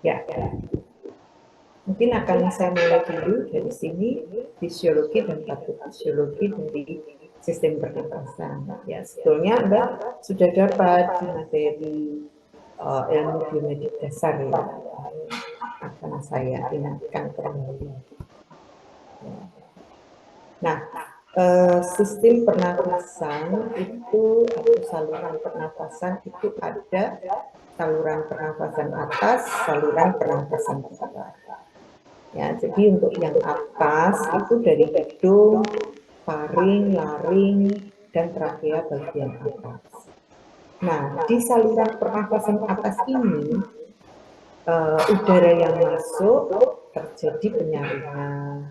Ya, mungkin akan saya mulai dulu dari sini, fisiologi dan patofisiologi dari sistem pernapasan. Ya, sebetulnya Anda sudah dapat di materi ilmu biomedik dasar ya, akan saya ingatkan kembali. Nah, sistem pernapasan itu atau saluran pernapasan itu ada saluran pernapasan atas, saluran pernapasan bawah. Ya, jadi untuk yang atas itu dari hidung, paring, laring, dan trakea bagian atas. Nah, di saluran pernapasan atas ini udara yang masuk terjadi penyaringan,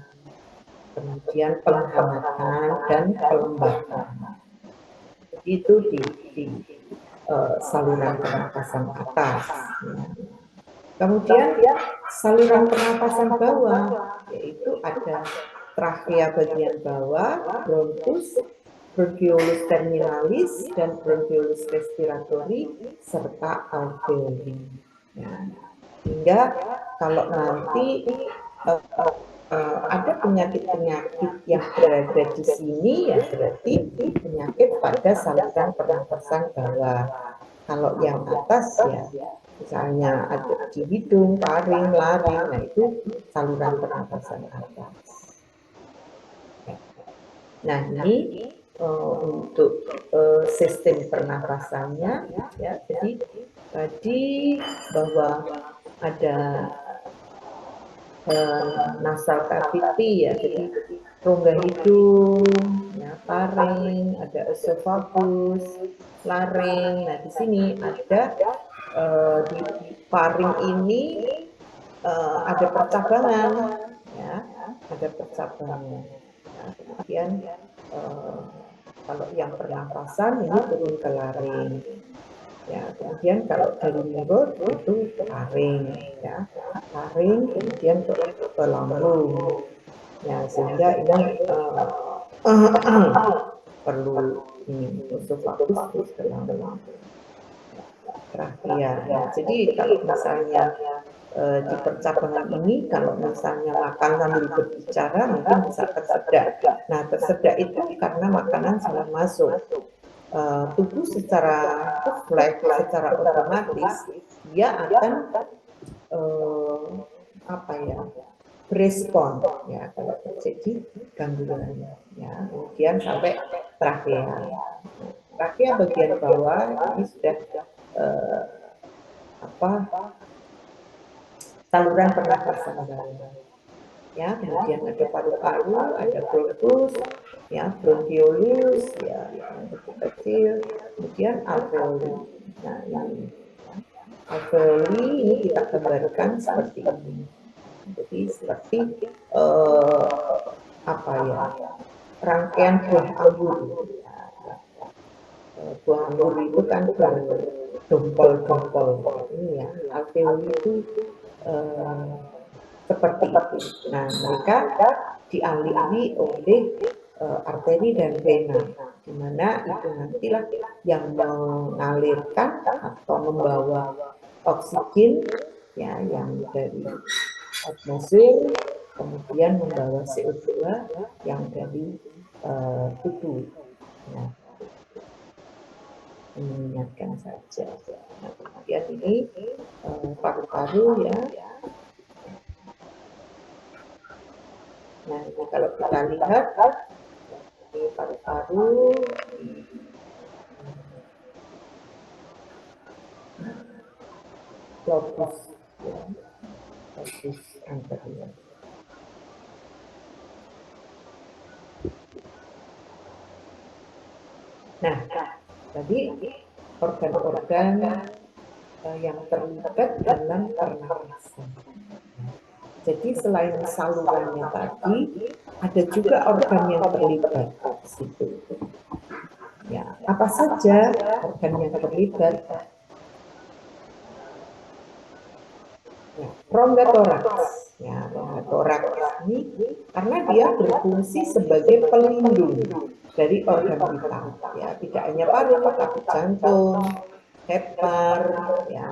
kemudian penghematan dan pelembapan. Itu di saluran pernapasan atas. Kemudian saluran pernapasan bawah, yaitu ada trakea bagian bawah, bronkus, bronchiolus terminalis, dan bronchiolus respiratory, serta alveoli. Ya. Sehingga kalau nanti ada penyakit-penyakit yang berada di sini, ya berarti penyakit pada saluran pernapasan bawah. Kalau yang atas ya misalnya ada di hidung, paring, laring, nah itu saluran pernapasan atas. Nah ini untuk sistem pernapasannya, ya. Jadi tadi bahwa ada nasal cavity ya, jadi rongga hidung, ya, paring, ada esophagus, laring. Nah di sini ada di paring ini ada percabangan, ya, ada percabangan. Nah, kemudian kalau yang pernapasan ini turun ke laring. Ya, kemudian kalau dari mulut itu laring, ya, laring, kemudian ke lambung. Ya, sehingga ini perlu ini esophagus terus ke lambung. Trakea. Ya, jadi kalau misalnya di percabangan ini, kalau misalnya makan sambil berbicara mungkin bisa tersedak. Nah, tersedak itu karena makanan salah masuk. Tubuh secara refleks, secara otomatis dia akan apa ya, berespon ya kalau terjadi gangguan ya, kemudian sampai trakea. Trakea bagian bawah ini sudah saluran pernapasan bawah. Ya, kemudian ada paru-paru, ada bronkus, ya, bronchiolus, ya, yang kecil, kemudian alveoli. Nah, ini alveoli ini kita gambarkan seperti ini. Jadi seperti apa ya, rangkaian buah anggur. Buah anggur itu kan berdompol-dompol. Ini ya, alveoli itu seperti itu. Nah, mereka dialiri oleh arteri dan vena, di mana itu nantilah yang mengalirkan atau membawa oksigen ya yang dari atmosfer, kemudian membawa CO2 yang dari tubuh. Nah, mengingatkan saja. Nah, kemudian ini paru-paru ya. Nah, ini kalau kita lihat ini paru-paru, lobus, ya, lobus anterior. Nah, tadi organ-organ yang terlibat dalam pernapasan. Jadi selain salurannya tadi, ada juga organ yang terlibat di situ. Ya, apa saja organ yang terlibat? Ya, rongga toraks. Ya, rongga toraks ini karena dia berfungsi sebagai pelindung dari organ vital. Ya, tidak hanya paru, tapi jantung, hepar, ya,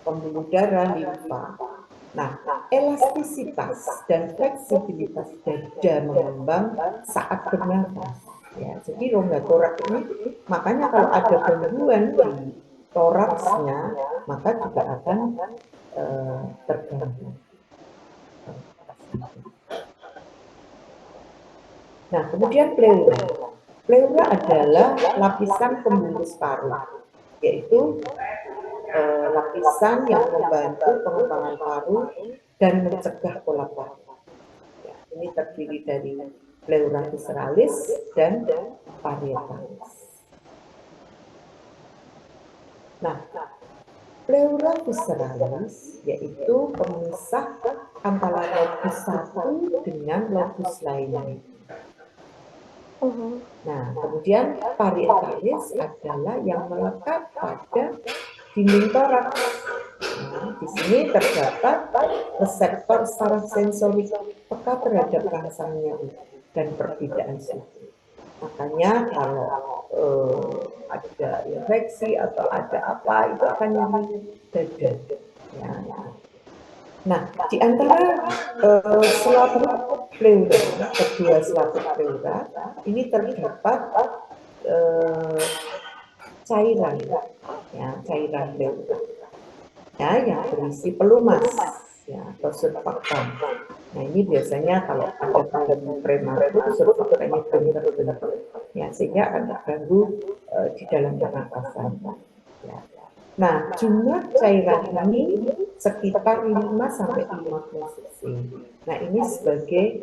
pembuluh darah, limfa. Nah, elastisitas dan fleksibilitas dada mengembang saat bernafas. Ya, jadi rongga torak ini, makanya kalau ada gangguan di toraksnya, maka juga akan terganggu. Nah, kemudian pleura. Pleura adalah lapisan pembungkus paru, yaitu lapisan yang membantu pengembangan paru dan mencegah kolap paru. Ya, ini terdiri dari pleura visceralis dan parietalis. Nah, pleura visceralis yaitu pemisah antara lobus satu dengan lobus lainnya. Nah, kemudian parietalis adalah yang melekat pada dinding toraks. Nah, di sini terdapat reseptor saraf sensorik peka terhadap rangsangnya dan perbedaan suhu. Makanya kalau ada infeksi atau ada apa, itu akan nyeri dada. Ya. Nah, di antara selaput pleura, kedua selaput pleura, ini terdapat cairan, ya, cairan pleura, ya, yang berisi pelumas, ya, atau surfaktan. Nah, ini biasanya kalau ada bayi prematur, surfaktannya belum terbentuk, ya, sehingga akan terganggu di dalam pernapasan. Ya. Nah, jumlah cairan ini sekitar 5–50 cc. Nah, ini sebagai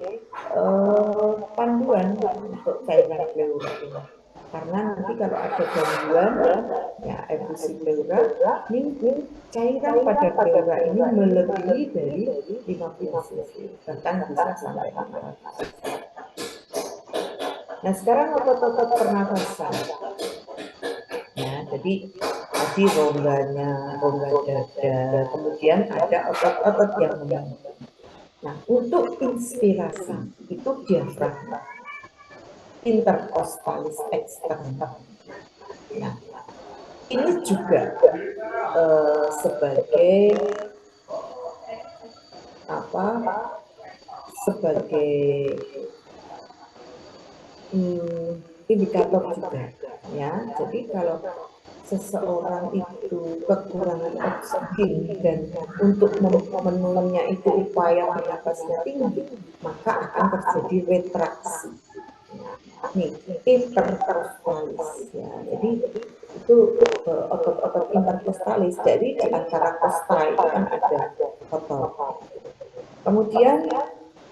panduan untuk cairan pleura ini. Karena nanti kalau ada gangguan, ya, efusi pleura, ini cairan pada pleura ini melebihi dari 50 cc, bahkan bisa sampai 500 cc. Nah, sekarang otot-otot pernapasan. Ya, jadi tadi rongganya, rongga dada, kemudian ada otot-otot yang membantu. Nah, untuk inspirasi itu diafragma, intercostalis external. Nah, ini juga sebagai apa? Sebagai indikator juga, ya. Jadi kalau seseorang itu kekurangan oksigen dan untuk memenuhinya itu upaya bernapasnya tinggi, maka akan terjadi retraksi. Nih, intercostalis, ya. Jadi itu otot-otot intercostalis. Jadi di antara costa itu kan ada otot. Kemudian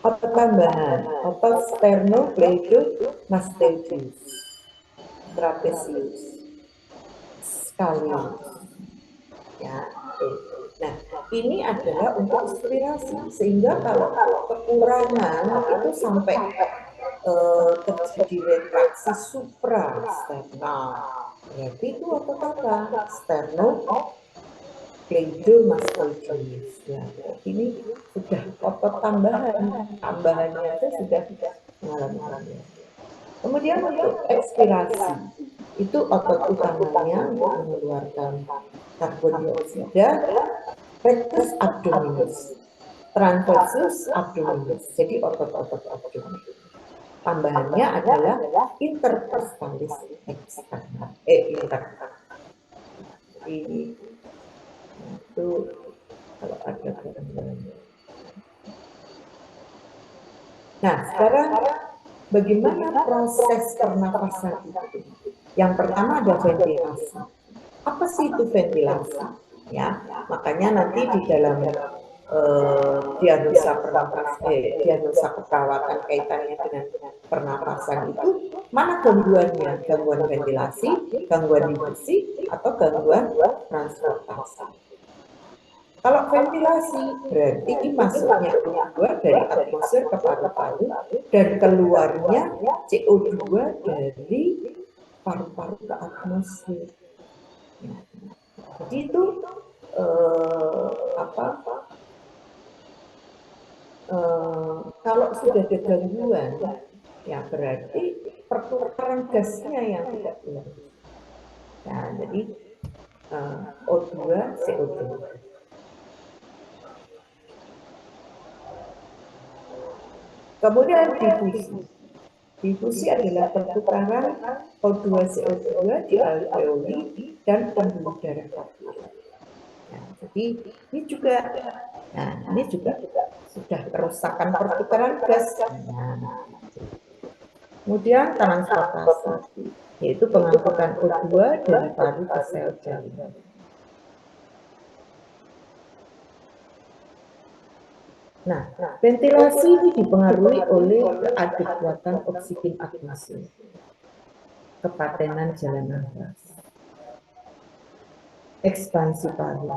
otot tambahan, otot sternocleidomastoideus, trapezius, scalene. Ya, nah, ini adalah untuk inspirasi, sehingga kalau kekurangan itu sampai terjadi retraksi suprasternal. Berarti itu otot apa? Sternocleidomastoideus. Ya, ini sudah otot tambahannya itu sudah mengalami. Kemudian untuk ekspirasi, itu otot utamanya untuk mengeluarkan karbon dioksida, rectus abdominis, transversus abdominis, jadi otot-otot abdomen. Tambahannya adalah intercostalis external. Ini itu kalau ada gangguan. Nah, sekarang bagaimana proses pernapasan itu? Yang pertama ada ventilasi. Apa sih itu ventilasi? Ya, makanya nanti di dalam diagnosa keperawatan kaitannya dengan pernapasan itu, mana gangguannya? Gangguan ventilasi, gangguan difusi, atau gangguan transportasi. Kalau ventilasi berarti masuknya O2 dari atmosfer ke paru-paru dan keluarnya CO2 dari paru-paru ke atmosfer. Ya. Jadi itu kalau sudah ada gangguan, ya berarti pertukaran gasnya yang tidak benar. Nah, jadi O2, CO2. Kemudian difusi. Difusi adalah pertukaran O2CO2 di alveoli dan pembuluh darah kapiler. Nah, jadi ini juga sudah kerusakan pertukaran gas. Nah, kemudian transportasi, yaitu pengangkutan O2 dari paru ke sel jaringan. Nah, ventilasi ini dipengaruhi oleh keadekuatan oksigen atmosfer, kepatenan jalan nafas, ekspansi paru,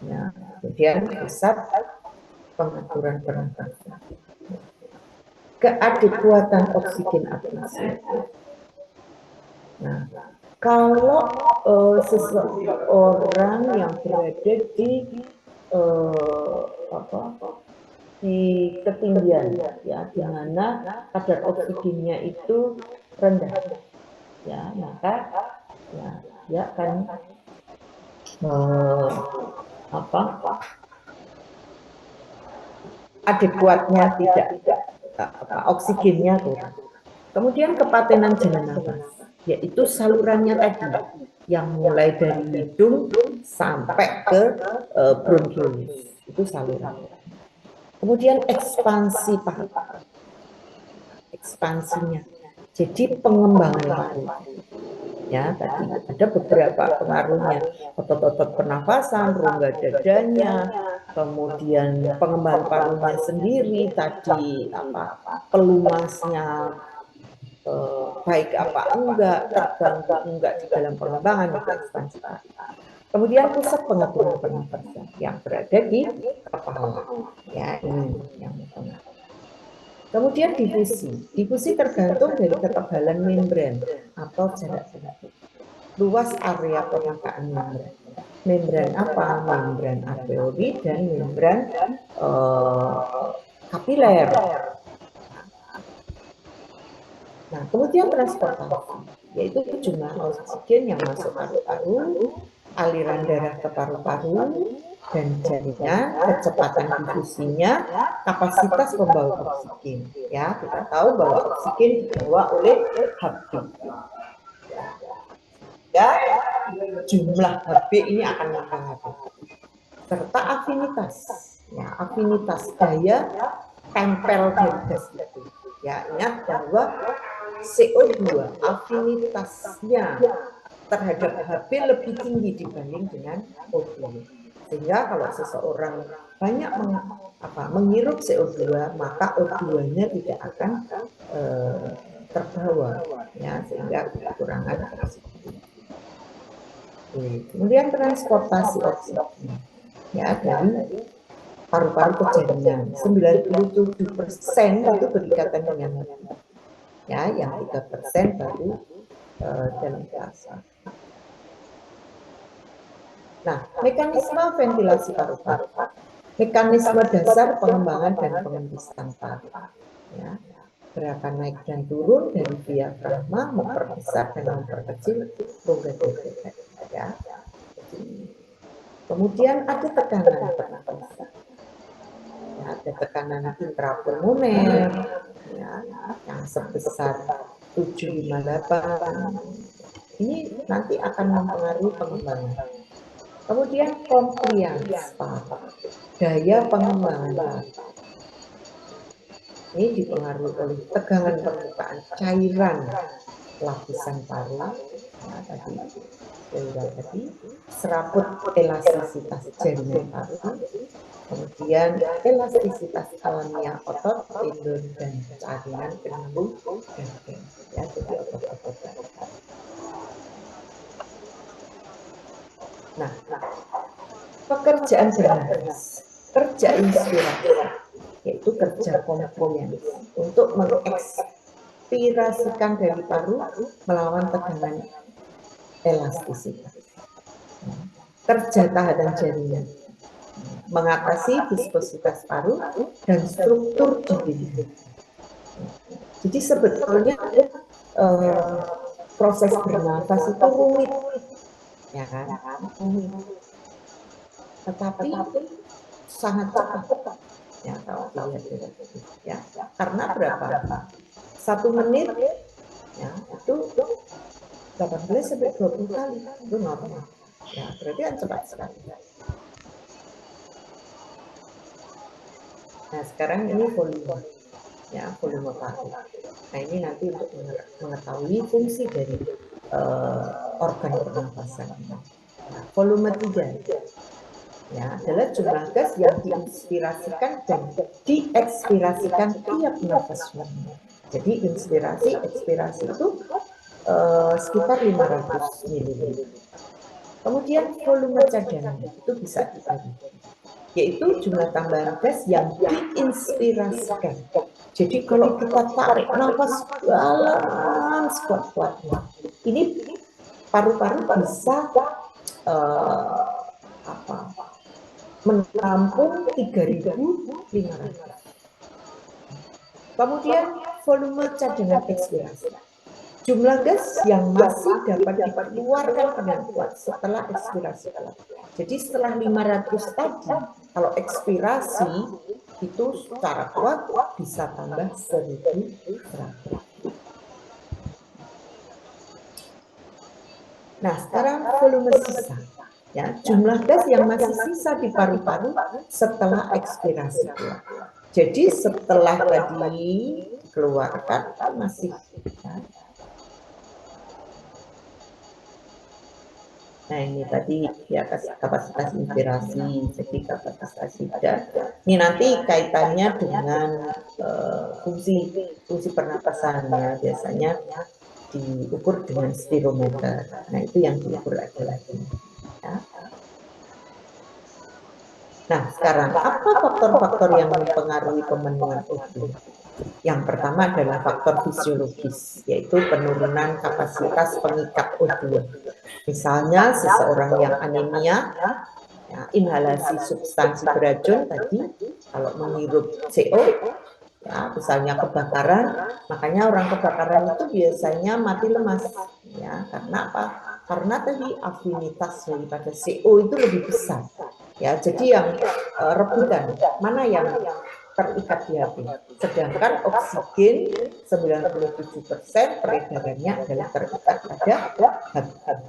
ya, kemudian pusat pengaturan pernafasan, keadekuatan oksigen atmosfer. Nah, kalau seseorang yang berada di ketinggian, ya, di mana kadar oksigennya itu rendah, ya, maka ya dia akan adekuatnya tidak oksigennya kurang. Kemudian kepatenan jalan nafas, yaitu salurannya tadi yang mulai dari hidung sampai ke bronkiolus, itu saluran. Kemudian ekspansi paru, ekspansinya, jadi pengembangan paru. Ya, tadi ada beberapa pengaruhnya, otot-otot pernafasan, rongga dadanya, kemudian pengembangan parunya sendiri, tadi pelumasnya baik apa enggak, terganggu enggak di dalam pengembangan itu ekspansi paru. Kemudian pusat pengaturan pernafasan yang berada di kepala, ya ini yang penting. Kemudian difusi. Difusi tergantung dari ketebalan membran atau jarak bentuk, luas area permukaan membran. Membran apa? Membran alveoli dan membran kapiler. Nah, kemudian transportasi, yaitu jumlah oksigen yang masuk paru-paru, aliran darah ke paru-paru dan jaringan, kecepatan difusinya, kapasitas pembawa oksigen. Ya, kita tahu bahwa oksigen dibawa oleh HB. Ya, jumlah HB ini akan mempengaruhi. Serta afinitas, ya, afinitas daya tempel dari gas itu. Ya, ingat bahwa CO2 afinitasnya terhadap HB lebih tinggi dibanding dengan O2. Sehingga kalau seseorang banyak menghirup CO2, maka O2-nya tidak akan terbawa, ya, sehingga kekurangan oksigen. Kemudian transportasi oksigen, ya, dari paru-paru ke jaringan. 97% itu berikatan dengan hati, ya, yang 3% baru dalam plasma. Nah, mekanisme ventilasi paru-paru, mekanisme dasar pengembangan dan pengembisan paru, ya, gerakan naik dan turun dari diafragma memperbesar dan memperkecil rongga dada, ya. Kemudian ada tekanan pernafasan, ya, ada tekanan intrapulmoner, ya, yang sebesar 758. Ini nanti akan mempengaruhi pengembangan. Kemudian compliance paru, daya pengembangan paru. Ini dipengaruhi oleh tegangan permukaan cairan lapisan paru, ya, tadi serabut elastisitas jaringan paru, kemudian elastisitas alamiah otot, tendon dan jaringan penyambung dada, ya, jadi otot-otot paru. Nah, pekerjaan bernafas, kerja inspirasi, yaitu kerja compliance untuk mengekspirasikan dari paru melawan tegangan elastisitas. Kerja tahanan jaringan, mengatasi viskositas paru dan struktur di dinding. Jadi sebetulnya proses bernafas itu rumit, ya kan? Tetapi sangat cepat. Ya, kalau dilihat dari ya, karena berapa? 1 menit ya itu 18 sampai 20 kali itu normal. Ya, berarti kan cepat sekali. Nah, sekarang ini volume. Ya, volume paru. Nah, ini nanti untuk mengetahui fungsi dari organ pernapasan. Nah, volume 3 ya adalah jumlah gas yang diinspirasikan dan diekspirasikan tiap nafas. Jadi inspirasi ekspirasi itu sekitar 500 ml. Kemudian volume cadangan itu bisa dibagi, yaitu jumlah tambahan gas yang diinspirasikan. Jadi kalau kita tarik nafas dalam sekuat-kuatnya, ini paru-paru bisa menampung 3.500. Kemudian volume cadangan ekspirasi. Jumlah gas yang masih dapat dikeluarkan dengan kuat setelah ekspirasi. Jadi setelah 500 tadi, kalau ekspirasi itu secara kuat bisa tambah 1.100. Nah, sekarang volume sisa. Ya, jumlah gas yang masih sisa di paru-paru setelah ekspirasi. Jadi setelah tadi dikeluarkan masih ya. Nah, ini tadi ya kapasitas inspirasi, jadi kapasitas tidak. Ini nanti kaitannya dengan fungsi pernapasannya, biasanya diukur dengan spirometer. Nah, itu yang diukur lagi. Ya. Nah, sekarang apa faktor-faktor yang mempengaruhi pemenuhan O2? Yang pertama adalah faktor fisiologis, yaitu penurunan kapasitas pengikat O2. Misalnya seseorang yang anemia, ya, inhalasi substansi beracun tadi, kalau menghirup CO, ya, misalnya kebakaran, makanya orang kebakaran itu biasanya mati lemas, ya, karena apa? Karena tadi afinitas daripada CO itu lebih besar. Ya, jadi yang rebutan mana yang terikat di hati. Sedangkan oksigen 97% peredarannya adalah terikat pada hati.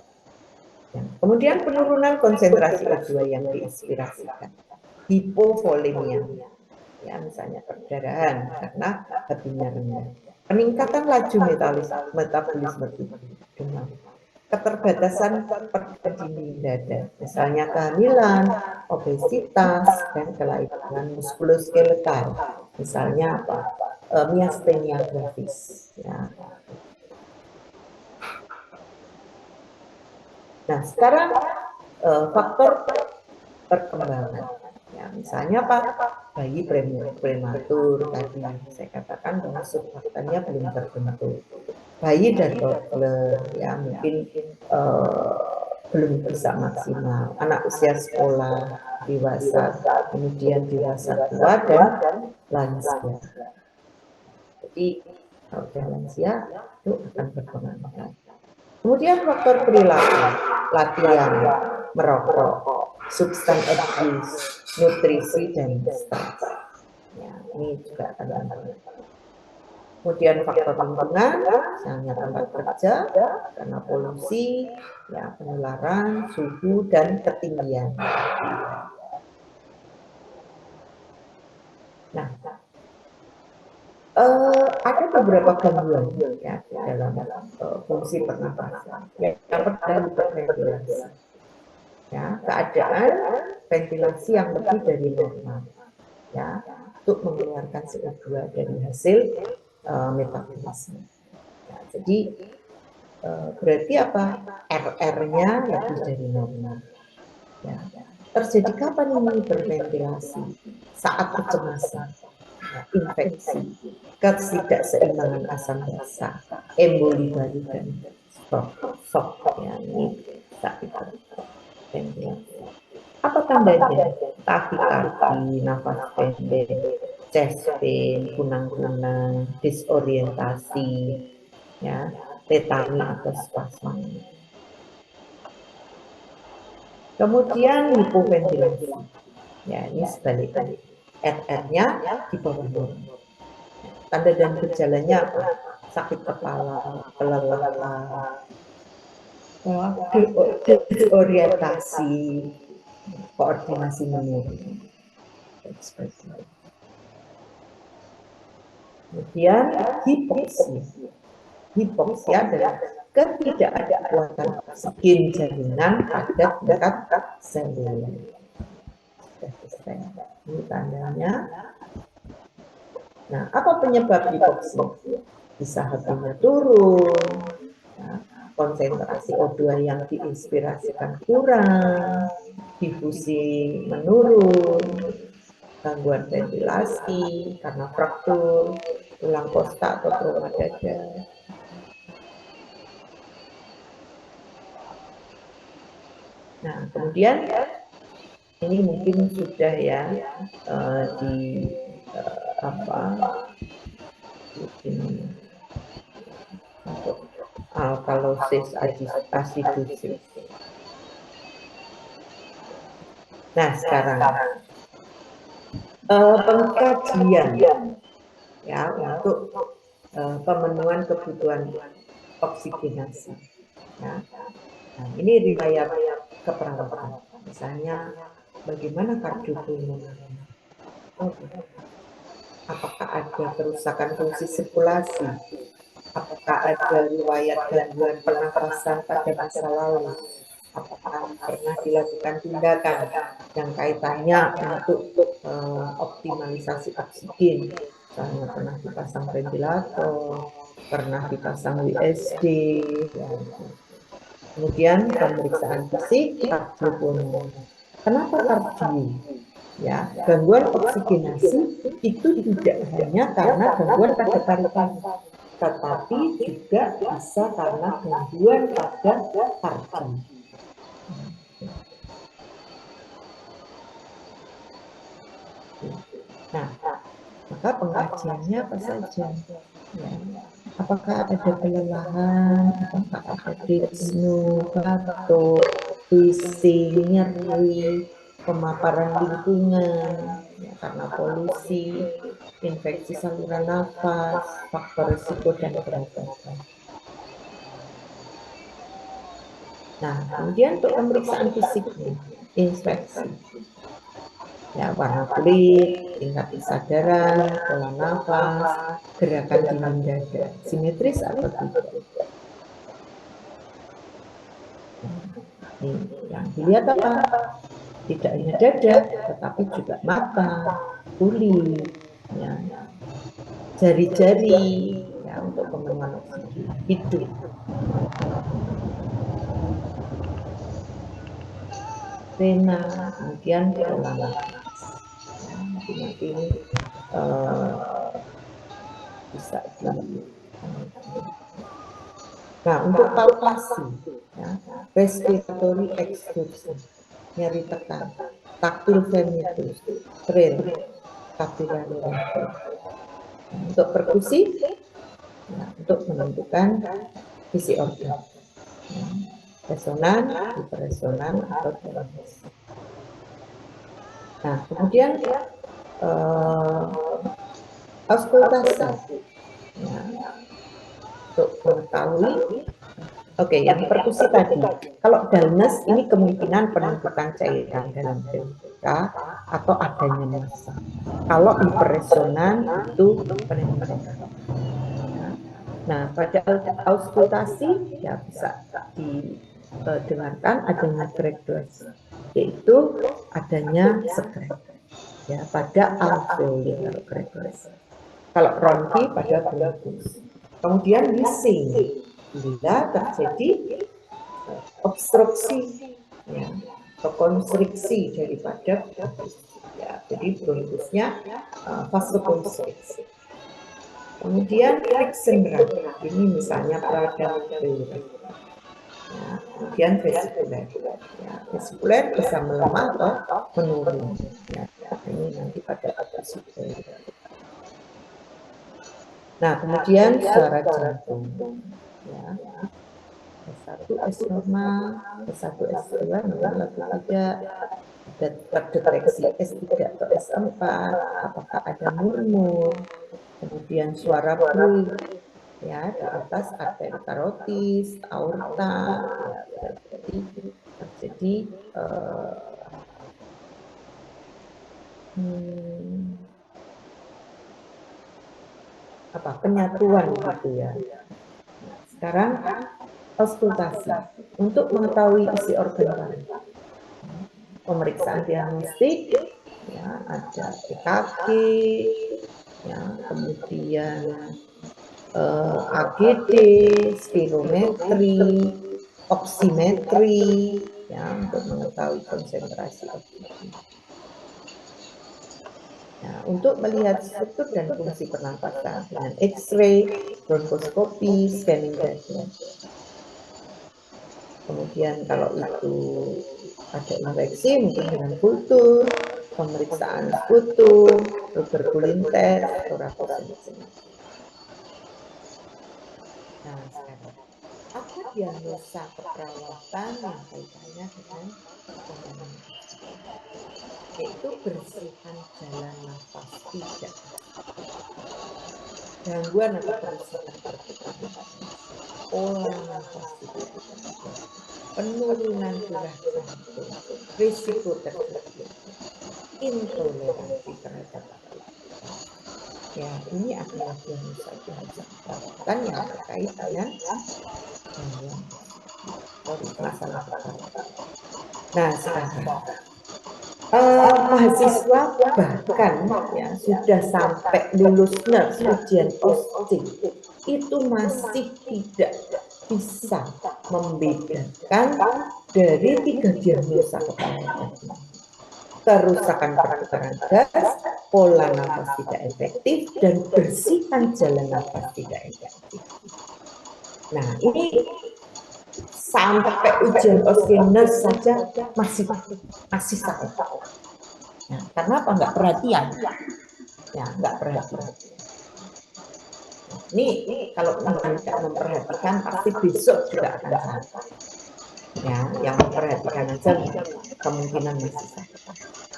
Kemudian penurunan konsentrasi O2 yang diinspirasikan. Hipovolemia, ya misalnya perdarahan karena hatinya rendah. Peningkatan laju metabolisme tubuh, demam. Keterbatasan perkembangan dada, misalnya kehamilan, obesitas, dan kelainan muskuloskeletal, misalnya apa? Miastenia gravis. Ya. Nah, sekarang faktor perkembangan. Ya, misalnya apa? Bayi prematur tadi saya katakan bahwa surfaktanya belum terbentuk. Bayi dan toddler ya mungkin belum bisa maksimal. Anak usia sekolah, dewasa, kemudian dewasa tua dan lansia. Jadi kalau lansia itu akan berpengaruh. Kemudian faktor perilaku, latihan, merokok, substance abuse, nutrisi, dan stres. Ya, ini juga akan berpengaruh. Kemudian faktor lingkungan, misalnya tempat kerja, karena polusi, ya, penularan, suhu, dan ketinggian. Nah, ada beberapa gangguan ya dalam fungsi pernapasan. Yang pertama hiperventilasi. Ya, keadaan ventilasi yang lebih dari normal. Ya, untuk mengeluarkan CO2 dari hasil metabolisme. Ya, jadi berarti apa? RR-nya lebih dari normal. Ya. Terjadi kapan ini hiperventilasi? Saat kecemasan, ya, infeksi, ketidakseimbangan asam basa, emboli baru dan shock. Ya, ini saat hiperventilasi. Apa tandanya? Takikardi, nafas pendek, chest pain, kunang-kunang, disorientasi, ya, tetani atau spasma. Kemudian hipoventilasi. Ya, ini sebaliknya. RR-nya di bawah normal. Tanda dan gejalanya apa? Sakit kepala, kelelahan, disorientasi, koordinasi menurun. Kemudian hipoksia. Hipoksia adalah ketidakkuatan oksigen jaringan pada tingkat seluler. Ini tandanya. Nah, apa penyebab hipoksia? Bisa hatinya turun, ya, konsentrasi O2 yang diinspirasikan kurang, difusi menurun, gangguan ventilasi karena fraktur tulang kosta atau trauma dada. Nah, kemudian ini mungkin sudah ya di ini untuk alkalosis acidosis. Nah, sekarang pengkajian ya untuk pemenuhan kebutuhan oksigenasi. Ya. Nah, ini riwayat keperawatan. Misalnya, bagaimana kardiopulmoner? Apakah ada kerusakan fungsi sirkulasi? Apakah ada riwayat gangguan pernafasan pada masa lalu? Apakah pernah dilakukan tindakan yang kaitannya untuk optimalisasi oksigen? Misalnya pernah dipasang ventilator, pernah dipasang WSD, ya. Kemudian pemeriksaan fisik kardiopulmoner. Kenapa kardio? Ya, gangguan oksigenasi itu tidak hanya karena gangguan pada paru-paru, tetapi juga bisa karena gangguan pada kardio. Nah, maka pengajiannya apa saja? Ya. Apakah ada kelelahan, apakah ada dyspnea, batuk, pusing, nyeri, pemaparan lingkungan, ya, karena polusi, infeksi saluran nafas, faktor risiko dan perobatan. Nah, kemudian untuk pemeriksaan fisiknya, inspeksi. Ya, warna kulit, tingkat kesadaran, pola nafas, gerakan dinding dada, simetris atau tidak. Nih, yang dilihat apa? Tidak hanya dada, tetapi juga mata, kulit, ya, jari-jari, ya, untuk pemenuhan oksigen, hidung. Vena, kemudian pola nafas. Ya, nanti ini bisa di. Nah, untuk palpasi, ya, respiratory exertion, nyeri tekan, taktil venitus, trail, capillary reflex. Nah, untuk perkusi, ya, untuk menentukan isi organ, ya, resonan, hiperresonan, atau TMS. Nah, kemudian auskultasi, ya, untuk mengetahui. Oke, yang perkusi tadi. Kalau dullness ini kemungkinan penumpukan cairan dalam dada atau adanya massa. Kalau hiperresonan itu penembakan. Nah, pada auskultasi ya bisa didengarkan adanya breathless, yaitu adanya sekrek ya pada alveoli breathless. Kalau bronki pada bronkus. Kemudian wheezing bila terjadi obstruksi, ya, atau konstriksi daripada bronkus, ya, jadi bronkusnya vasokonstriksi. Kemudian friction rate, ini misalnya pradal, ya, kemudian vesikuler, ya, vesikuler bisa melemah atau menurun, ya, ini nanti pada vesikuler. Nah, kemudian suara jantung, ya, S1 S normal, S1 S2 normal atau tidak, terdeteksi S3 atau S4, apakah ada murmur, kemudian suara bruit, ya di atas arteri karotis, aorta, ya terjadi penyatuan gitu ya. Nah, sekarang auskultasi untuk mengetahui isi organ paru. Pemeriksaan diagnostik, ya ada EKG, ya kemudian AGD, spirometri, oksimetri, ya untuk mengetahui konsentrasi oksigen. Nah, untuk melihat struktur dan fungsi pernapasan dengan X-ray, bronkoskopi, scanning dada. Kemudian kalau itu ada infeksi mungkin dengan kultur, pemeriksaan sputum, tuberkulin test, atau raposensi. Nah, sekarang apa diagnosa keperawatan yang kaitannya dengan penanganan oksigen? Yaitu bersihan jalan nafas tidak gangguan atau kerusakan pertukaran pola nafas tidak efektif, penurunan curah jantung, risiko terjadi intoleransi terhadap aktivitas. Ya, ini adalah diagnosa keperawatan yang terkait dengan gangguan masalah keperawatan. Nah, sekarang mahasiswa bahkan ya sudah sampai lulus nurse ujian OSCE itu masih tidak bisa membedakan dari 3 diagnosa keperawatan ini. Kerusakan pertukaran gas, pola nafas tidak efektif, dan bersihan jalan nafas tidak efektif. Nah, ini sampai ujian OSCE nurse saja masih salah. Ya, karena apa? Nggak perhatian. Ya, nggak perhatian. Ini kalau tidak memperhatikan pasti besok juga akan salah. Ya, yang memperhatikan aja kemungkinan masih salah.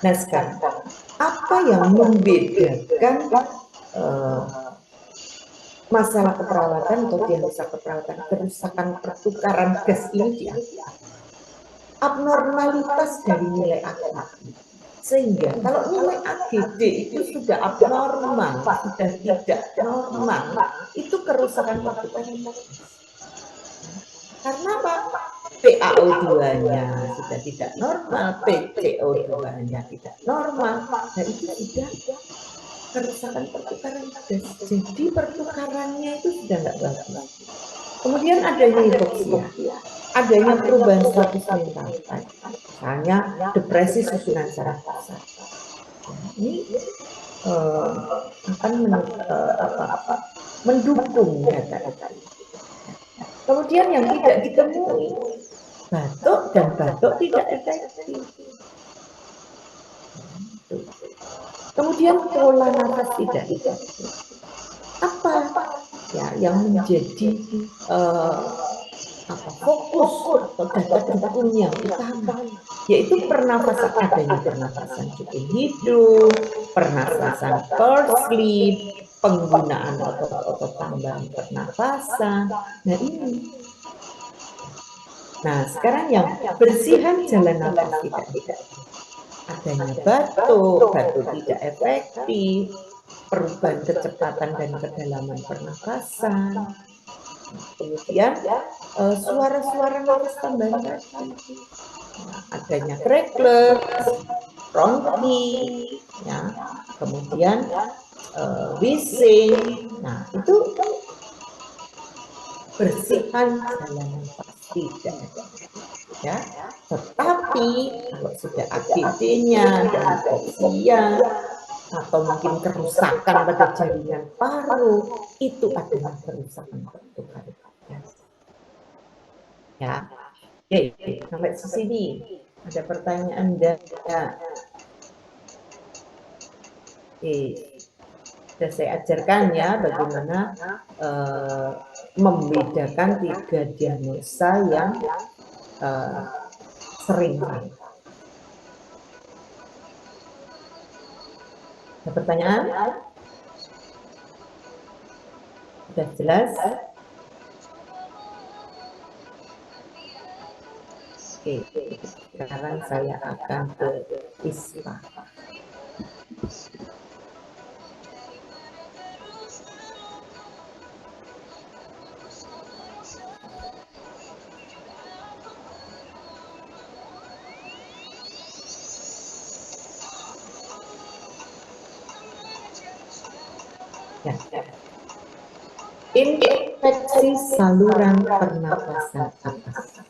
Nah, sekarang apa yang membedakan masalah keperawatan atau diagnosa keperawatan kerusakan pertukaran gas ini dia abnormalitas dari nilai AGD. Sehingga kalau nilai AGD itu sudah abnormal, sudah tidak normal, itu kerusakan pertukaran gas. Karena apa? PaO2-nya sudah tidak normal, PCO2-nya tidak normal. Nah, itu sudah kerusakan pertukaran gas. Jadi pertukarannya itu sudah nggak bagus. Kemudian adanya hipoksia, adanya perubahan status mental, misalnya depresi susunan saraf pusat. Ini akan mendukung data-data. Kemudian yang tidak ditemui, batuk dan batuk tidak efektif. Kemudian pola nafas tidak efektif. Apa ya yang menjadi fokus atau data dukung yang utama, yaitu pernafasan, adanya pernafasan cuping hidung, pernafasan forced sleep, penggunaan otot-otot tambahan pernafasan. Nah, ini. Nah, sekarang yang bersihan jalan nafas tidak efektif. Adanya batuk tidak efektif, perubahan kecepatan dan kedalaman pernafasan. Kemudian suara-suara nafas tambahan tadi, adanya crackles, bronki, ya, kemudian wheezing. Nah, itu bersihan jalan nafas tidak efektif, ya. Tetapi kalau sudah AGD-nya dan hipoksia atau mungkin kerusakan pada jaringan paru, itu adalah kerusakan pertukaran gas. Ya, oke, sampai sini ada pertanyaan enggak? Oke, sudah saya ajarkan ya bagaimana membedakan 3 diagnosa yang sering. Ada pertanyaan? Sudah jelas? Oke, sekarang saya akan ke ISPA. Ya. Infeksi saluran pernapasan atas.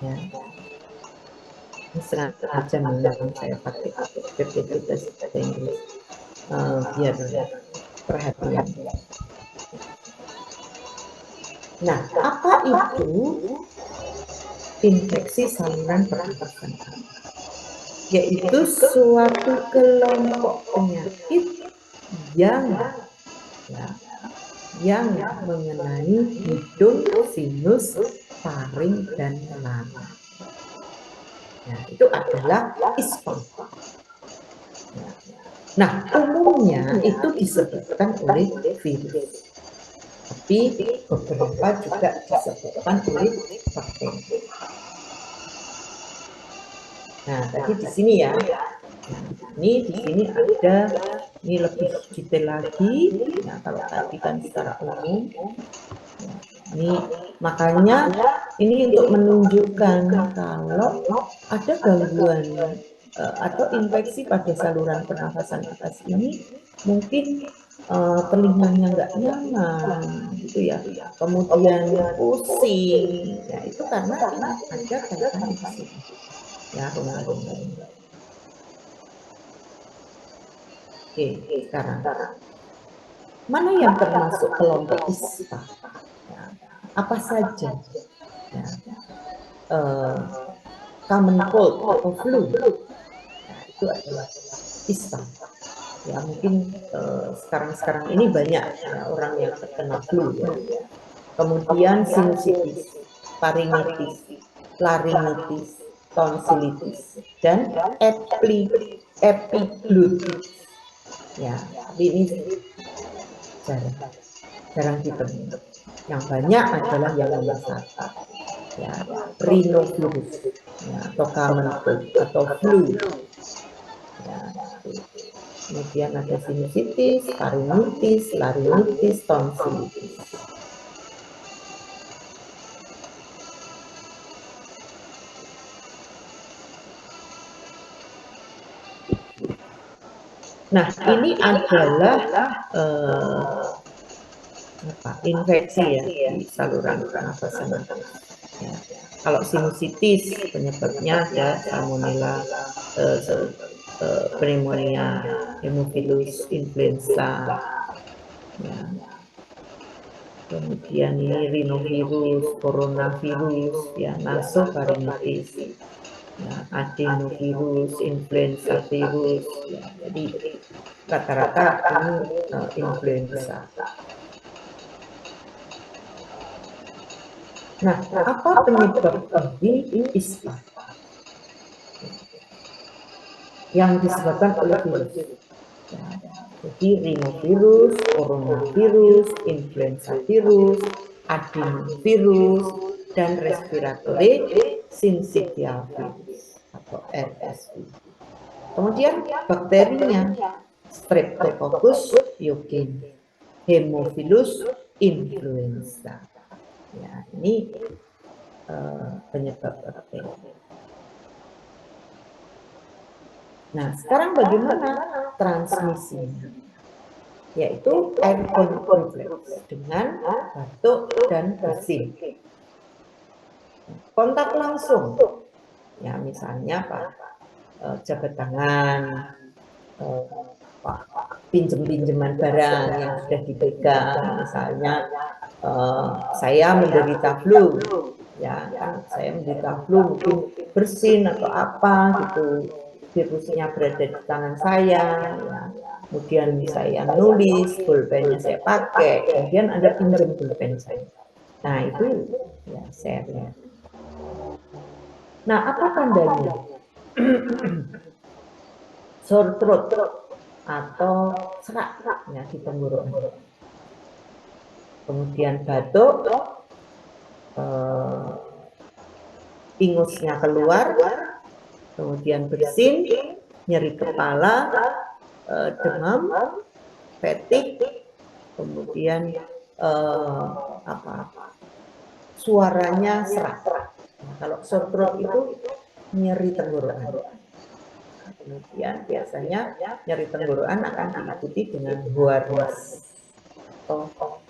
Ya. Ini sengaja memang saya pakai PPT bahasa Inggris biar perhatian. Nah, apa itu infeksi saluran pernapasan atas? Yaitu suatu kelompok penyakit yang mengenai hidung, sinus, faring, dan lambung. Nah, itu adalah ISPA. Nah, umumnya itu disebabkan oleh virus, tapi beberapa juga disebabkan oleh bakteri. Nah, tadi di sini ya. Nah, ini di sini ada, ini lebih detail lagi. Nah, kalau tadi kan secara umum. Ini makanya ini untuk menunjukkan kalau ada gangguan atau infeksi pada saluran pernafasan atas ini, mungkin telinganya nggak nyaman, gitu ya. Kemudian pusing, ya itu karena ada kaitannya di sini. Ya, teman-teman. Oke, sekarang mana yang termasuk kelompok ISPA? Ya, apa saja? Ya, common cold atau flu, nah, itu adalah ISPA. Ya mungkin sekarang ini banyak ya, orang yang terkena flu ya. Kemudian sinusitis, faringitis, laringitis, tonsilitis, dan epiglottitis. Ya, tapi ini jarang ditemui. Yang banyak adalah yang nomor 1, ya, rhinovirus, ya, atau common cold atau flu. Ya, kemudian ada sinusitis, faringitis, laringitis, tonsilitis. Nah, ini adalah infeksi ya di saluran pernafasan atas. Ya. Kalau sinusitis penyebabnya ada salmonella, pneumonia, hemophilus influenza. Ya. Kemudian ini rhinovirus, coronavirus, ya, nasofaringitis, ya, adenovirus, influenza virus, ya, jadi rata-rata ini influenza. Nah, apa penyebab dari ISPA? Yang disebabkan oleh virus. Ya, jadi rhinovirus, coronavirus, influenza virus, adenovirus, dan respiratory syncytial virus atau RSV. Kemudian bakterinya Streptococcus pyogenes, Haemophilus influenza. Ya, ini penyebab bakteri. Nah, sekarang bagaimana transmisinya? Yaitu airborne reflex dengan batuk dan bersin. Kontak langsung, ya misalnya jabat tangan, pinjem-pinjeman barang yang sudah dipegang, misalnya saya menderita flu, ya kan saya menderita flu, mungkin bersin atau apa gitu, virusnya berada di tangan saya, ya. Kemudian saya nulis, pulpennya saya pakai, kemudian ada pinjam pulpen saya. Nah itu ya saya lihat. Nah apa tandanya? Sore throat, atau serak ya di tenggorokan. Kemudian batuk, ingusnya keluar, kemudian bersin, nyeri kepala, demam, fatigue, kemudian suaranya serak. Nah, kalau sore throat itu nyeri tenggorokan. Kemudian biasanya nyeri tenggorokan akan diikuti dengan hoarse atau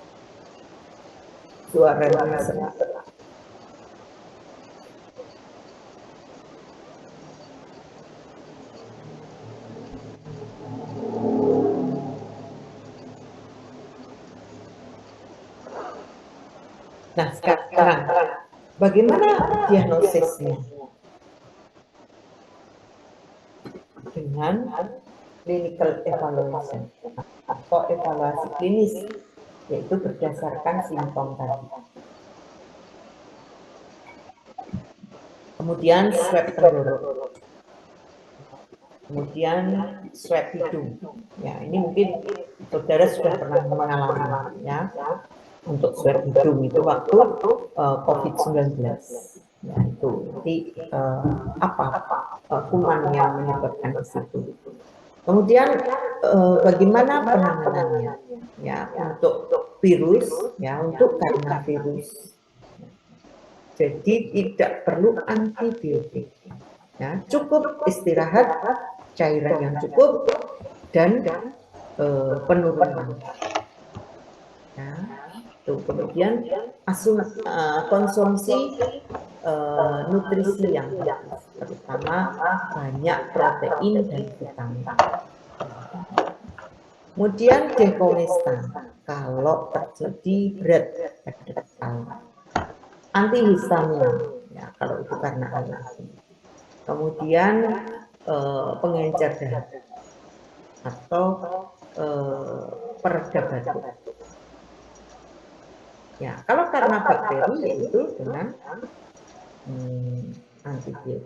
suaranya serak. Nah, sekarang bagaimana diagnosisnya? Dengan clinical evaluation atau evaluasi klinis, yaitu berdasarkan simptom tadi. Kemudian swab tenggorok, kemudian swab hidung. Ya, ini mungkin saudara sudah pernah mengalami ya untuk swab hidung itu waktu COVID-19. Ya, itu nanti kuman yang menyebabkan di situ. Kemudian bagaimana penanganannya? Ya, untuk virus, ya untuk karena virus. Jadi tidak perlu antibiotik. Ya, cukup istirahat, cairan yang cukup dan penurunan. Ya, itu kemudian konsumsi nutrisi yang bagus, terutama banyak protein dan vitamin. Kemudian dekomestan kalau terjadi berat pada kepala, antihistamin ya kalau itu karena alergi. Kemudian pengencer darah atau peredam batuk. Ya, kalau karena bakteri yaitu dengan antibiotik.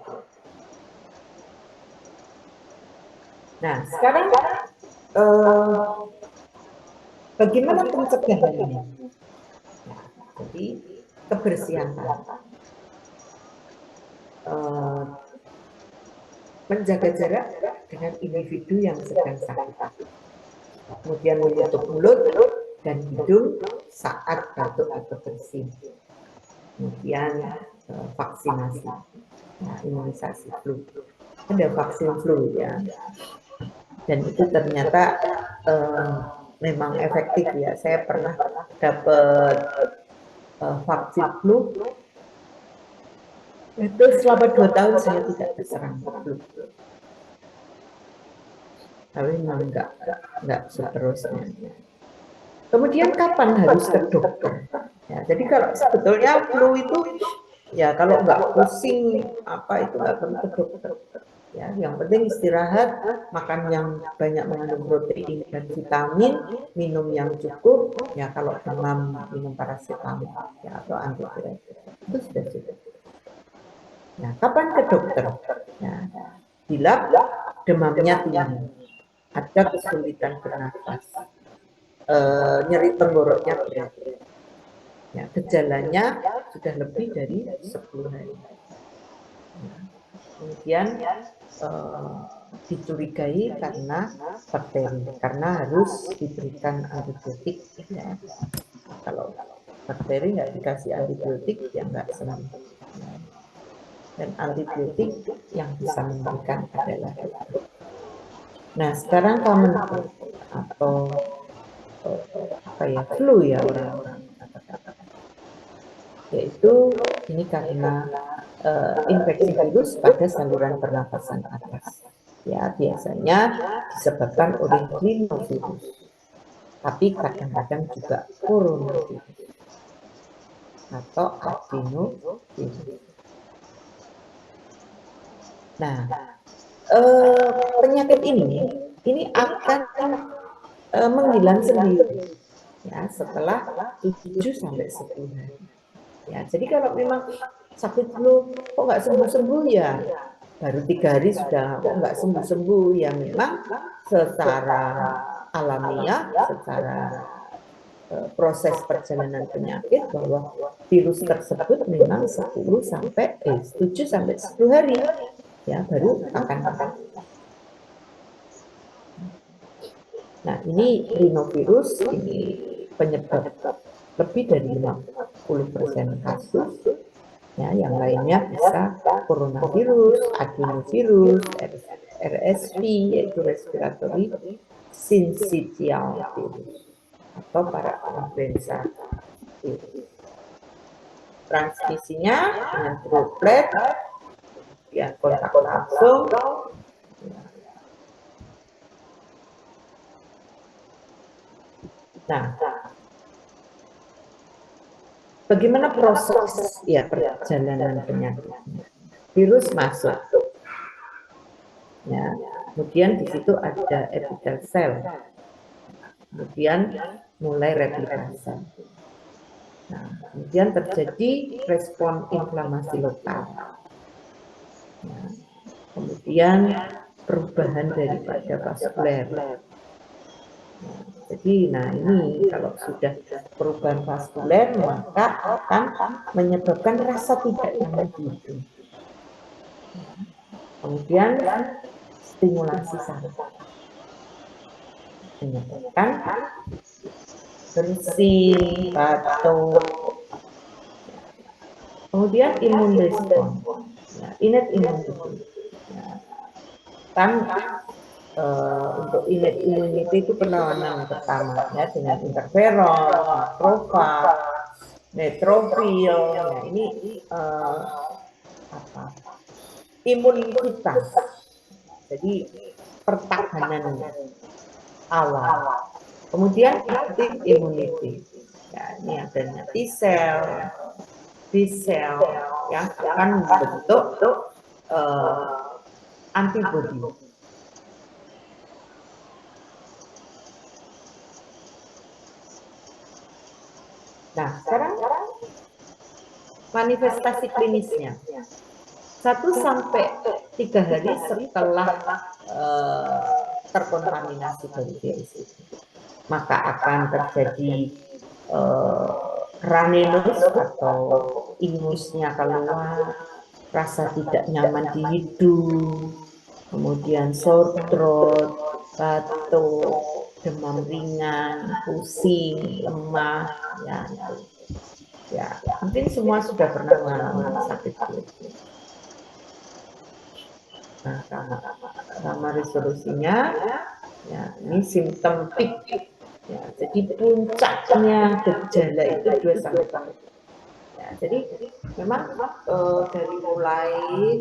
Nah, sekarang bagaimana pencegahannya? Nah, jadi kebersihan menjaga jarak dengan individu yang sedang sakit, kemudian menutup mulut dan hidung saat batuk atau bersin, kemudian vaksinasi, nah, imunisasi flu, ada vaksin flu ya, dan itu ternyata memang efektif ya. Saya pernah dapat vaksin flu itu selama 2 tahun saya tidak terserang flu. Tapi memang enggak seterusnya. Kemudian kapan harus ke dokter? Ya, jadi kalau sebetulnya flu itu ya kalau nggak pusing itu nggak perlu ke dokter. Ya, yang penting istirahat, makan yang banyak mengandung protein dan vitamin, minum yang cukup. Ya kalau demam minum paracetamol ya, atau antiviral itu sudah cukup. Nah, kapan ke dokter? Ya, bila demamnya tinggi, ada kesulitan bernafas, nyeri tenggoroknya berat. Ya, gejalanya sudah lebih dari 10 hari. Nah, kemudian dicurigai karena bakteri, karena harus diberikan antibiotik. Ya. Kalau bakteri nggak dikasih antibiotik, ya nggak sembuh. Dan antibiotik yang bisa memberikan adalah dokter. Nah, sekarang common cold atau flu ya orang-orang katakan, yaitu ini karena infeksi virus pada saluran pernafasan atas. Ya, biasanya disebabkan oleh rhinovirus, tapi kadang-kadang juga coronavirus atau adenovirus. Nah, penyakit ini akan menghilang sendiri ya setelah 7 sampai 10 hari. Ya, jadi kalau memang sakit flu kok nggak sembuh-sembuh ya baru 3 hari sudah kok nggak sembuh-sembuh, ya memang secara alamiah, secara proses perjalanan penyakit bahwa virus tersebut memang 7 sampai 10 hari ya baru akan sembuh. Nah, ini rhinovirus, ini penyebab lebih dari 50% kasus. Ya, yang lainnya bisa coronavirus, adenovirus, RSV, yaitu respiratory syncytial virus, atau para influenza virus. Transmisinya dengan droplet, ya kontak langsung. Nah, bagaimana proses ya perjalanan penyakit? Virus masuk, ya. Kemudian di situ ada epithel cell, kemudian mulai replikasi. Nah, kemudian terjadi respon inflamasi lokal. Nah, kemudian perubahan daripada vaskuler. Jadi, nah ini kalau sudah perubahan vaskuler maka akan menyebabkan rasa tidak nyaman di hidung. Kemudian stimulasi saraf menyebabkan bersin, batuk. Kemudian imun respon, ya, innate immunity. Ya, kan untuk innate immunity itu perlawanan pertama ya dengan interferon, makrofag, neutrofil. Nah ini imun kita. Jadi pertahanan awal. Kemudian active immunity. Ya, ini adanya T-cell, B-cell yang akan membentuk antibodi. Nah, sekarang manifestasi klinisnya 1 sampai 3 hari setelah terkontaminasi dari virus itu, maka akan terjadi ranenus atau ingusnya keluar, rasa tidak nyaman di hidung, kemudian sore throat, batuk, demam ringan, pusing, lemah, ya itu. Ya, mungkin semua sudah pernah mengalami sakit kulit. Nah, sama resolusinya, ya ini simptom peak. Ya, jadi puncaknya gejala itu 2 sampai 3. Ya, jadi memang dari mulai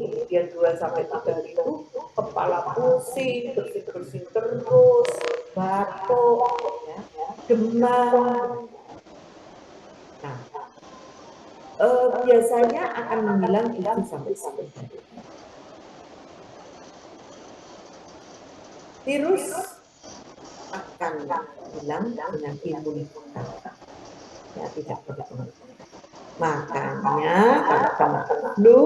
kemudian 2 sampai 3 hari itu kepala pusing, bersin-bersin terus, batuk, ya, demam. Nah, biasanya akan menghilang 7 sampai 10 hari. Virus akan hilang dengan imunitas. Ya, tidak perlu. Makanya kalau kena flu,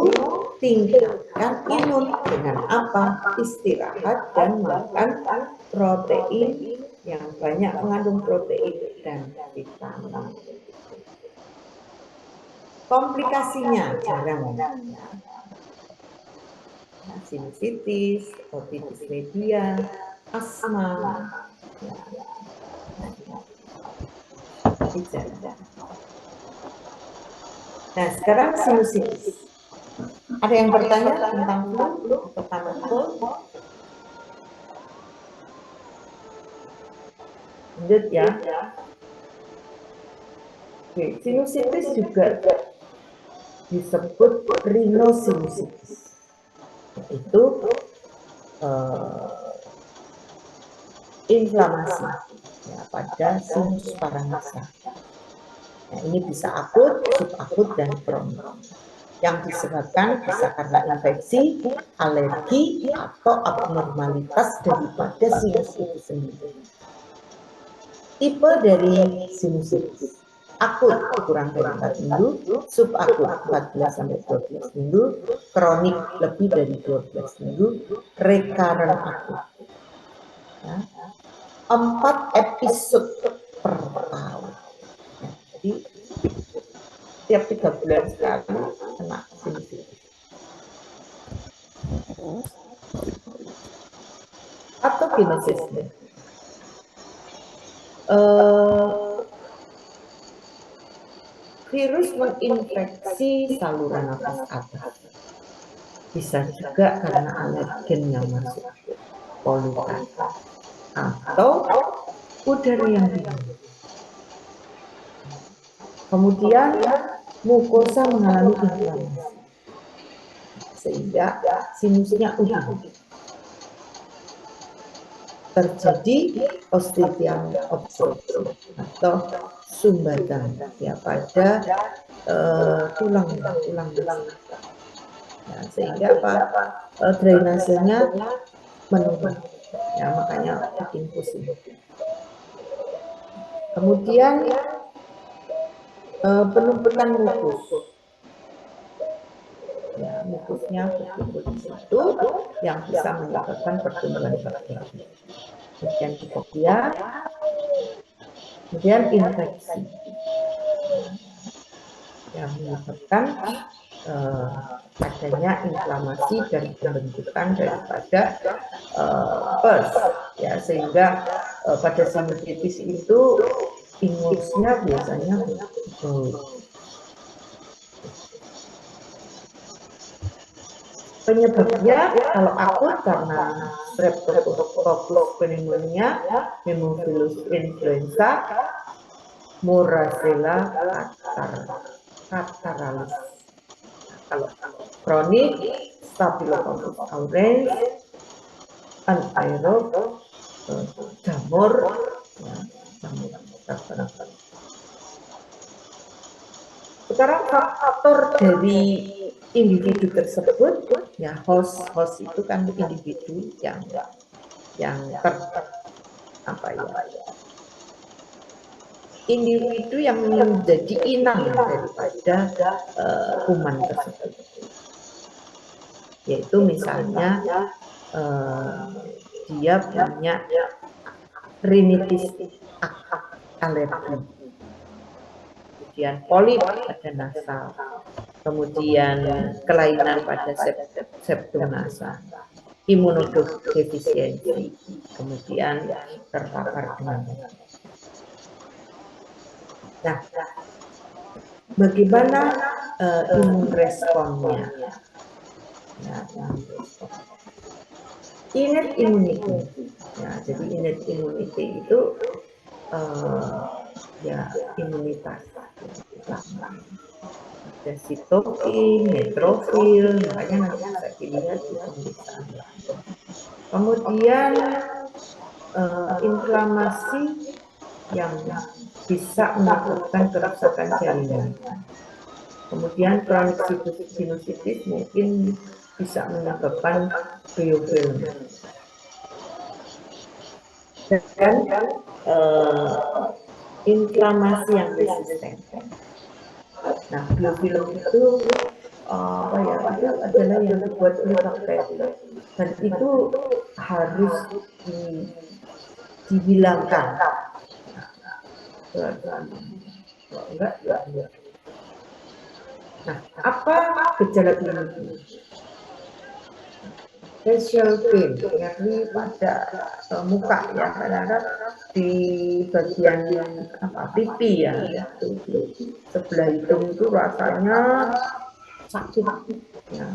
tingkatkan imun dengan apa? Istirahat dan makan protein yang banyak mengandung protein dan vitamin. Komplikasinya jarang. Sinusitis, otitis media, asma, ya. Nah, sekarang sinusitis. Ada yang bertanya tentang flu atau common cold? Lanjut ya. Oke, sinusitis juga disebut rhinosinusitis. Itu inflamasi ya, pada sinus paranasa. Nah, ini bisa akut, subakut, dan kronik. Yang disebabkan bisa karena infeksi, alergi, atau abnormalitas daripada sinus itu sendiri. Tipe dari sinusitis. akut kurang dari 4 minggu, subakut 14 sampai 12 minggu, kronik lebih dari 12 minggu, recurrent akut. Ya. 4 episode per tahun. Ya, jadi tiap 3 bulan sekali kena sinusitis. Patogenesisnya. Virus menginfeksi saluran nafas atas. Bisa juga karena alergen yang masuk, polutan, atau udara yang dingin. Kemudian mukosa mengalami inflamasi, sehingga sinusnya udara. Terjadi ostium obstruction atau sumbatan ya pada tulang besar. Ya, sehingga drainasenya menurun. Ya, makanya bikin pusing. Kemudian penumpukan mukus. Ya, mukusnya berkumpul di situ yang bisa menyebabkan pertumbuhan bakteri. Kemudian hipoksia, kemudian infeksi yang menyebabkan adanya inflamasi dan pembentukan daripada pus, ya, sehingga pada sinusitis itu ingusnya biasanya penyebabnya kalau akut karena Streptococcus pneumonia, Haemophilus influenza, Moraxella catarrhalis. Kalau kronik, Staphylococcus aureus, anaerob, jamur, tertentu. Sekarang faktor dari individu tersebut, ya host itu kan individu yang individu yang menjadi inang daripada kuman tersebut, yaitu misalnya dia punya rinitis alergi, kemudian polip pada nasal, kemudian kelainan pada septum nasal, imunodefisiensi, kemudian terpapar demam. Nah, bagaimana imun responnya? Innate immunity. Ya, jadi innate immunity itu ya imunitas. Ada sitokin, neutrofil, makanya nanti bisa dilihat di pemeriksaan. Kemudian inflamasi yang bisa menyebabkan kerusakan jaringan. Kemudian kronik sinusitis mungkin bisa menyebabkan biofilm. Dan inflamasi yang resisten. Nah, biofilm itu itu adalah yang dibuat oleh bakteri dan itu harus dihilangkan. Enggak. Nah, apa gejala ini? Facial pain, nyeri pada muka ya, kadang-kadang di bagian pipi ya, sebelah hidung itu rasanya sakit ya.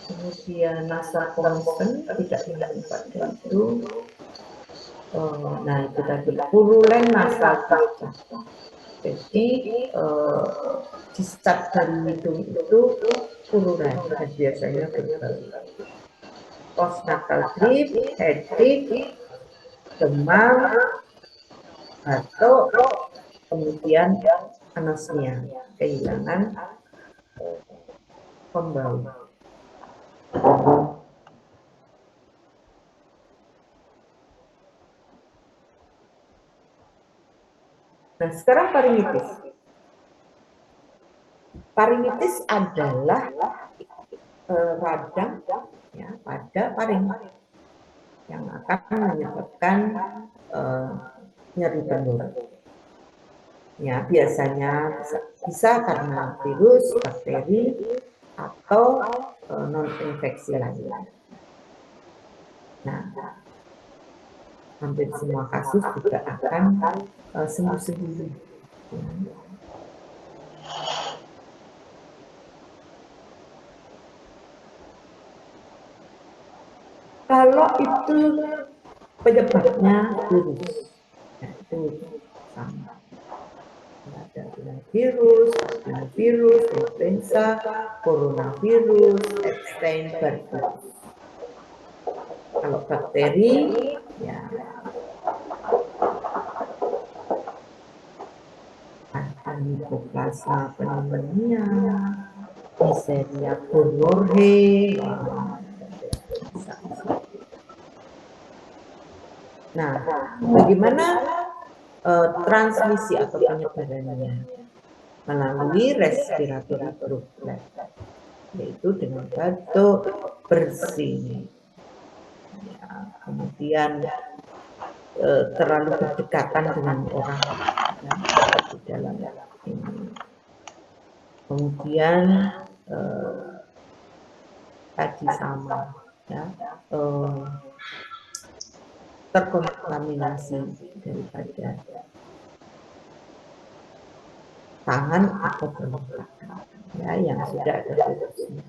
Kemudian nasal konsen tidak hilang pada hidung. Nah itu tadi purulen nasal pasca. Jadi distat dari hidung itu purulen dan biasanya berbau. Postnatal drip, headache, demam, batuk, kemudian anosmia, kehilangan pembau. Nah, sekarang faringitis. Faringitis adalah radang ya pada faring yang akan menyebabkan nyeri tenggorokan. Ya, biasanya bisa karena virus, bakteri, atau non-infeksi lainnya. Nah, hampir semua kasus juga akan sembuh sendiri. Kalau itu penyebabnya virus, ya, itu sama. Ada virus, adenovirus, influenza, coronavirus, Epstein-Barr virus. Kalau bakteri, ya ada Mycoplasma pneumonia, Neisseria gonorrhoeae. Nah, bagaimana transmisi atau penyebarannya? Melalui respiratory droplet, yaitu dengan batuk, bersin, ya, kemudian terlalu berdekatan dengan orang ya, di dalam ini. Kemudian tadi sama ya terkontaminasi daripada tangan atau permukaan ya yang sudah ada virusnya.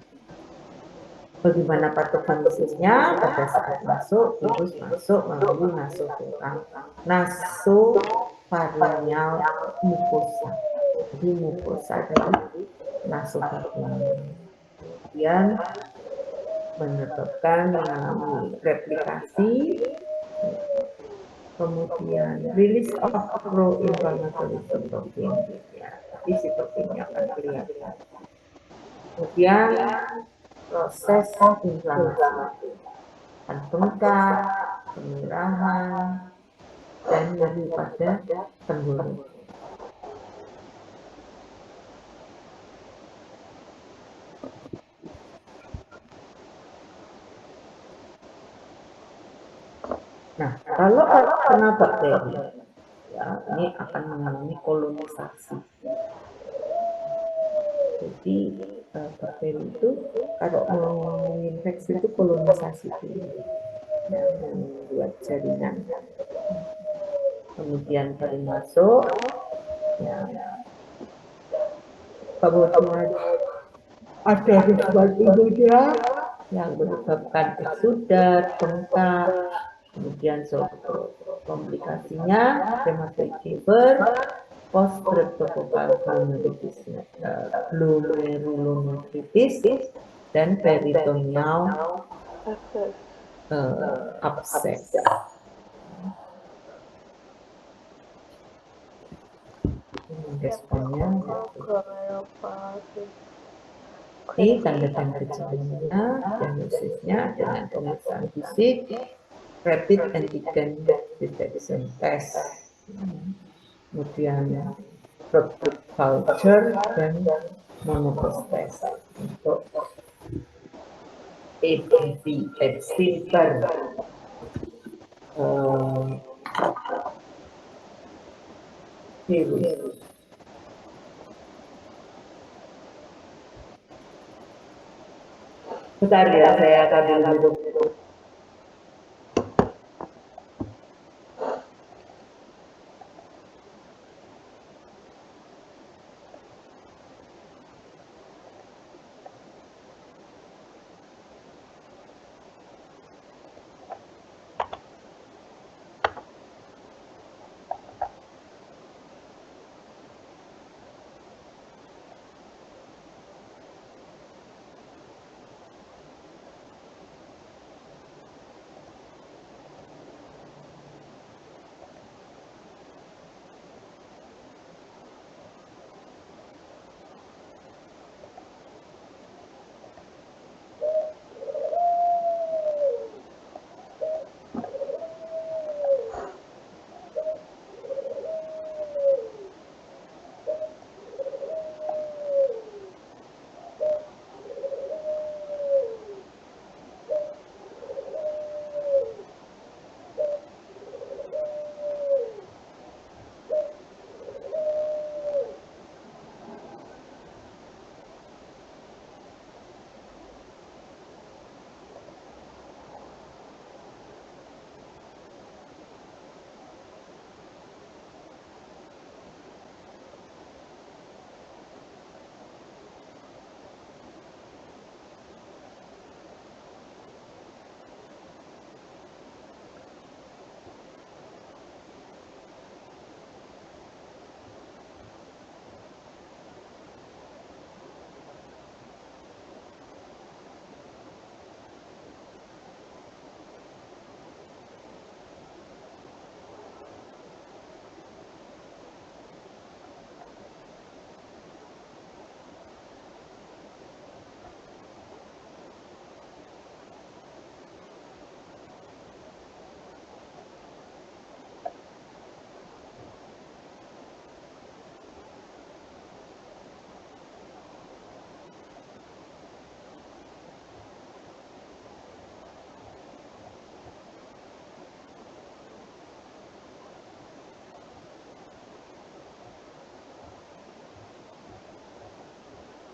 Bagaimana patogenesisnya? Pada saat masuk, virus masuk melalui nasofaring, nasofaringeal mucosa. Jadi mucosa dari nasofaring. Kemudian menyebabkan mengalami replikasi, kemudian release of pro-inflammatory cytokine. Ya, jadi sitokinnya akan kelihatan. Kemudian proses inflamasi, bengkak, kemerahan, dan nyeri pada tenggorokan. Nah, kalau kena bakteri, ya ini akan mengalami kolonisasi. Jadi bakteri itu kalau menginfeksi itu kolonisasi dulu, ya, membuat jaringan. Kemudian baru masuk, ya, kemudian ada risma imunnya yang menyebabkan eksudat, bengkak, kemudian komplikasinya rheumatoid fever, post-streptococcal glomerulonefritis, dan peritoneal abscess. Responnya ini tanda-tanda gejalanya, diagnosisnya dengan pemeriksaan fisik, rapid antigen detection test, kemudian blood culture dan monopos test untuk EBV, Epstein-Barr virus. Bentar ya, saya ambil dulu.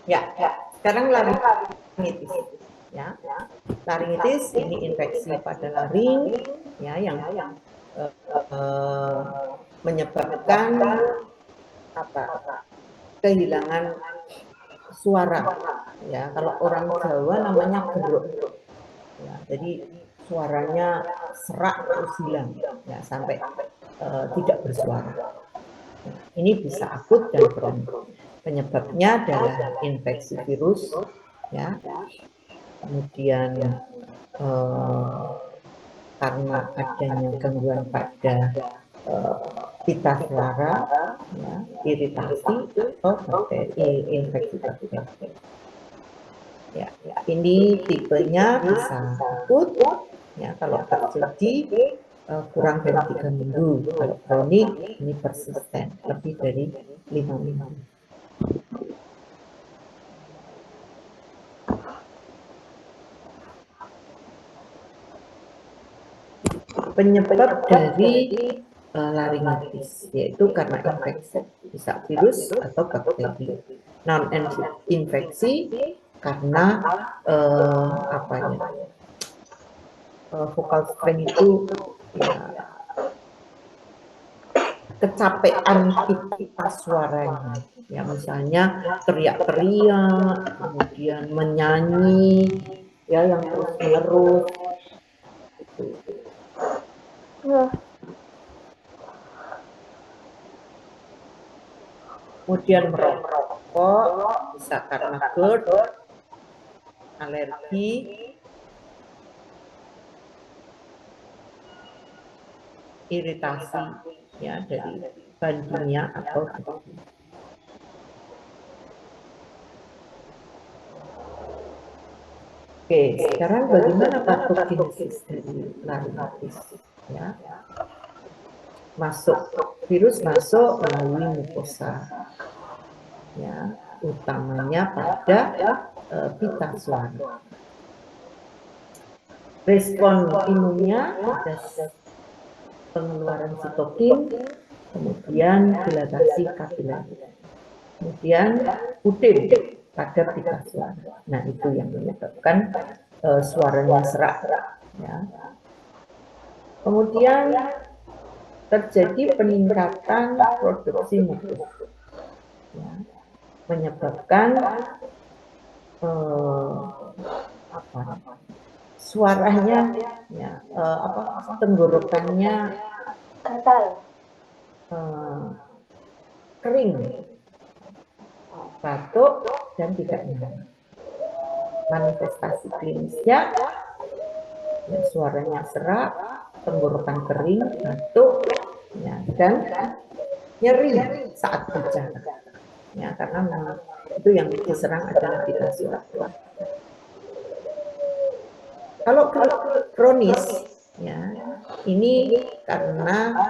Ya, sekarang laringitis. Ya, laringitis ini infeksi pada laring, ya, yang menyebabkan apa? Kehilangan suara. Ya, kalau orang Jawa namanya geruk. Ya, jadi suaranya serak terus hilang, ya, sampai tidak bersuara. Nah, ini bisa akut dan kronik. Penyebabnya adalah infeksi virus, ya, kemudian karena adanya gangguan pada pita suara, ya, iritasi atau bakteri, infeksi bakteri. Ya, ini tipenya bisa akut, ya, kalau terjadi kurang dari 3 minggu. Kalau kronik ini persisten lebih dari 5 minggu. Penyebab dari laringitis yaitu karena infeksi, bisa virus atau bakteri. Non infeksi karena vocal strain itu, ya, kecapean pita suaranya, ya, misalnya teriak-teriak, kemudian menyanyi, ya, yang terus-menerus gitu. Kemudian merokok bisa karena GERD, alergi, iritasi, ya, dari bahan kimia atau bakteri. Oke, sekarang bagaimana patogenesis dari laringitis? Ya, virus masuk melalui mukosa, ya, utamanya pada pita suara. Respon imunnya ada pengeluaran sitokin, kemudian dilatasi kapiler, kemudian udin pada pita suara. Nah, itu yang menyebabkan suaranya serak, ya. Kemudian terjadi peningkatan produksi mukus, ya, menyebabkan suaranya, ya, tenggorokannya kering, batuk, dan tidak nyaman. Manifestasi klinisnya, ya, suaranya serak, tenggorokan kering, batuk, ya, dan nyeri saat bicara, ya, karena itu yang diserang adalah pita suara. Kalau kronis, ya, ini karena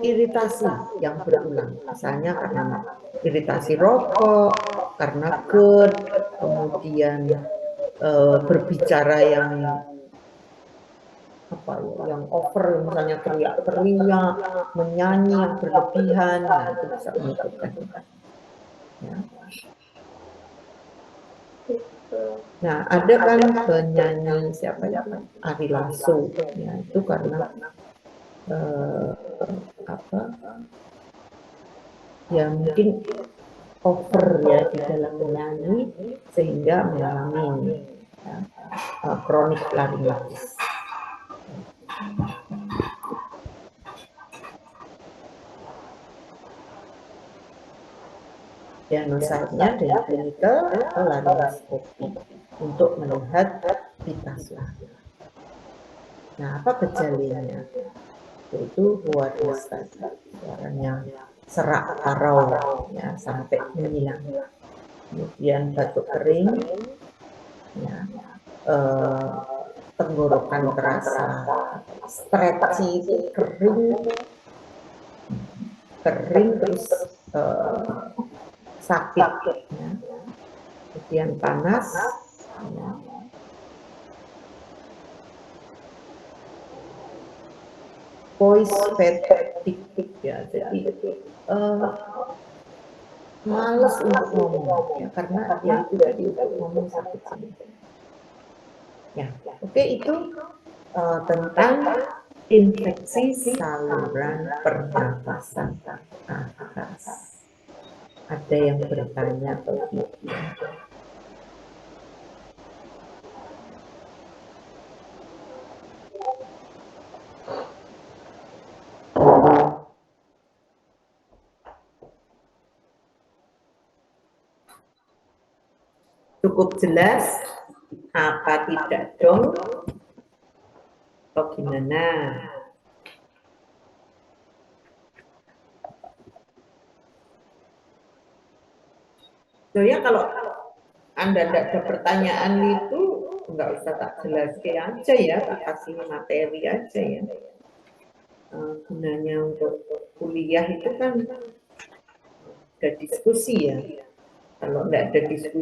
iritasi yang berulang, misalnya karena iritasi rokok, karena GERD, kemudian berbicara yang yang over, misalnya teriak-teriak, menyanyi yang berlebihan, nah, itu bisa menyebabkan. Ya. Nah, ada kan penyanyi siapa ya, Ari Lasso, ya, itu karena ya mungkin over, ya, di dalam menyanyi sehingga mengalami, ya, kronik laringitis. Diagnosanya dari klinikal atau laringoskopi untuk melihat pita suara. Nah, apa gejalanya? Yaitu warna suaranya serak parau, ya, sampai menghilang. Kemudian batuk kering, ya, tenggorokan terasa stretchy, kering terus sakit, ya. Kemudian panas, ya. Voice fatigue, ya, jadi males untuk ngomong ya, karena ya itu tadi untuk ngomong sakit sini. Ya, oke, itu tentang infeksi saluran pernapasan atas. Ada yang bertanya begitu? Cukup jelas? Apa tidak dong? Atau gimana? Soalnya kalau Anda tidak ada pertanyaan itu, nggak usah tak jelaskan aja ya, tak kasih materi aja ya. Gunanya untuk kuliah itu kan ada diskusi ya. Kalau nggak ada diskusi,